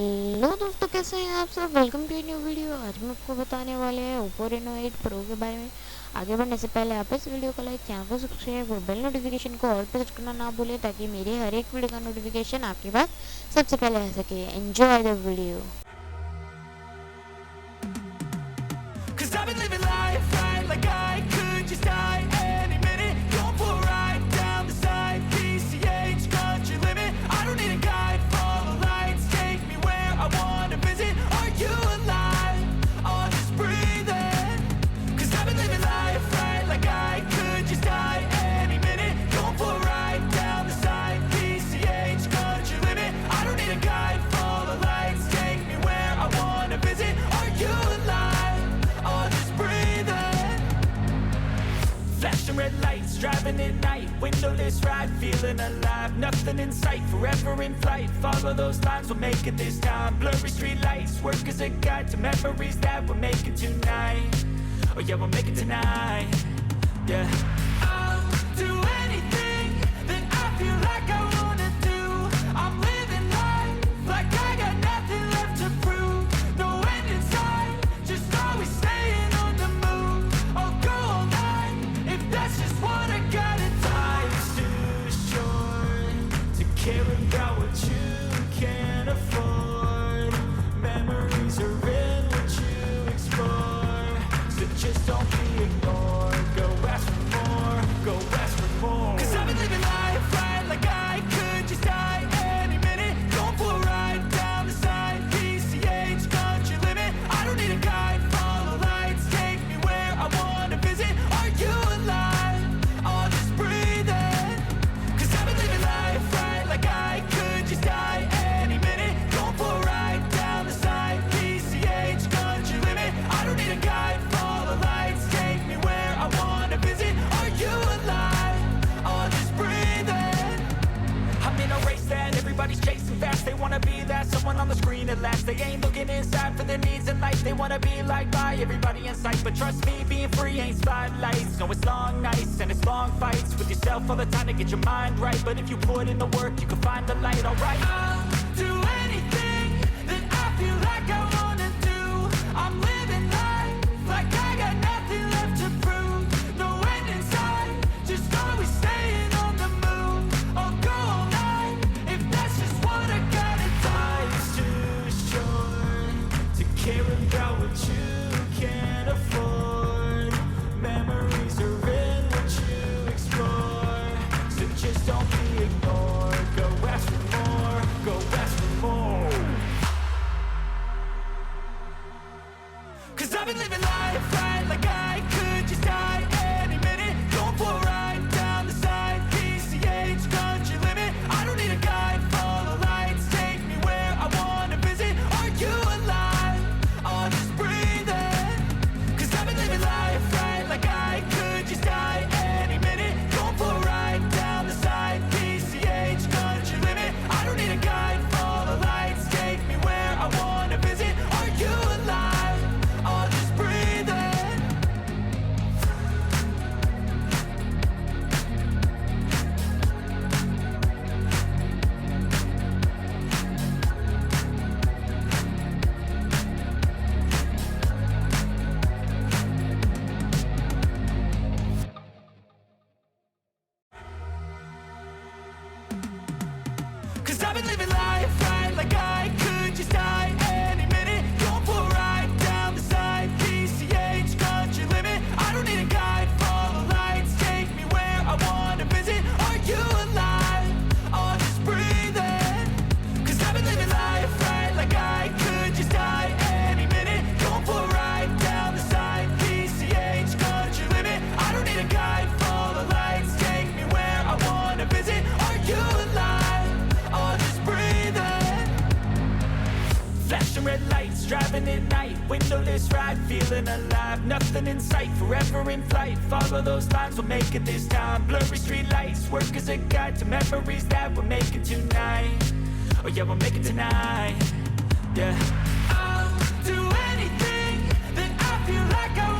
Hello दोस्तों, कैसे हैं आप सब। Welcome to new video. आज हम आपको बताने वाले हैं ओप्पो रेनो 8 प्रो के बारे में। आगे बढ़ने से पहले आप इस वीडियो को लाइक, चैनल को सब्सक्राइब और बेल नोटिफिकेशन को ऑल पे सेट करना ना भूलें, ताकि मेरे हर एक वीडियो का नोटिफिकेशन आपके पास सबसे पहले आ सके। Enjoy the video. Cause I've been living life right like I could just die any minute. Going for a ride down the side, PCH, country limit. I don't need a guide, follow lights, take me where I wanna visit. Are you alive? Or just breathing? Cause I've been living life right like I could just die any minute. Going for a ride down the side, PCH, country limit. I don't need a guide, follow lights, take me where I wanna visit. Are you alive? Or just breathing? Flashing red lights, driving at night, windowless ride, feeling alive. Nothing in sight, forever in flight. Follow those lines, we'll make it this time. Blurry street lights, work as a guide to memories that we're making tonight. Oh yeah, we'll make it tonight. Yeah. I'll do anything that I feel like I wanna do. I'm living life like I got nothing left to prove. No end in sight, just always staying on the move. I'll go all night if that's just what I gotta do. Life's too short to care about what you can't afford. Memories are in what you explore, so just don't be ignored. Go ask for more, go ask for more. Cause I've been living life right like I could just die any minute. Going for a ride down the side, PCH, country limit. I don't need a guide, follow lights, take me where I wanna visit. Are you alive? Or just breathing? Cause I've been living life right like I could just die any minute. Going for a ride down the side, PCH, country limit. I don't need a guide, follow lights, take me where I wanna visit. Are you alive? Or just breathing? I'm in a race that everybody's chasing fast. They wanna be that someone on the screen at last. They ain't looking inside for their needs in life. They wanna be liked by everybody in sight. But trust me, being free ain't spotlights. No, it's long nights and it's long fights with yourself all the time to get your mind right. But if you put in the work, you can find the light, alright? I'll do anything that I feel like I wanna do. I'm living life like I got nothing left to prove. No end in sight, just always staying on the move. I'll go all night if that's just what I gotta do. Life's too short to care about what you can't afford. Memories are in what you explore, so just don't be ignored. Go ask for more, go ask for more. Cause I've been living life right like I could just die any minute. Going for a ride down the side, PCH, country limit. I don't need a guide, follow lights, take me where I wanna visit. Are you alive? Or just breathing? Cause I've been living life right like I could just die any minute. Going for a ride down the side, PCH, country limit. I don't need a guide, follow lights, take me where I wanna visit. Are you alive? Or just breathing? Cause I've been living life right like I could just die any minute. Going for a ride down the side, PCH, country limit. I don't need a guide, follow lights, take me where I wanna visit. Are you alive? Or just breathing? Cause I've been living life right like I could just die any minute. Going for a ride down the side, PCH, country limit. I don't need a guide, follow lights, take me where I wanna visit. Are you alive? Or just breathing? Flashing red lights, driving at night, windowless ride, feeling alive. Nothing in sight, forever in flight. Follow those lines, we'll make it this time. Blurry street lights, work as a guide to memories that we're making tonight. Oh yeah, we'll make it tonight. Yeah. I'll do anything that I feel like I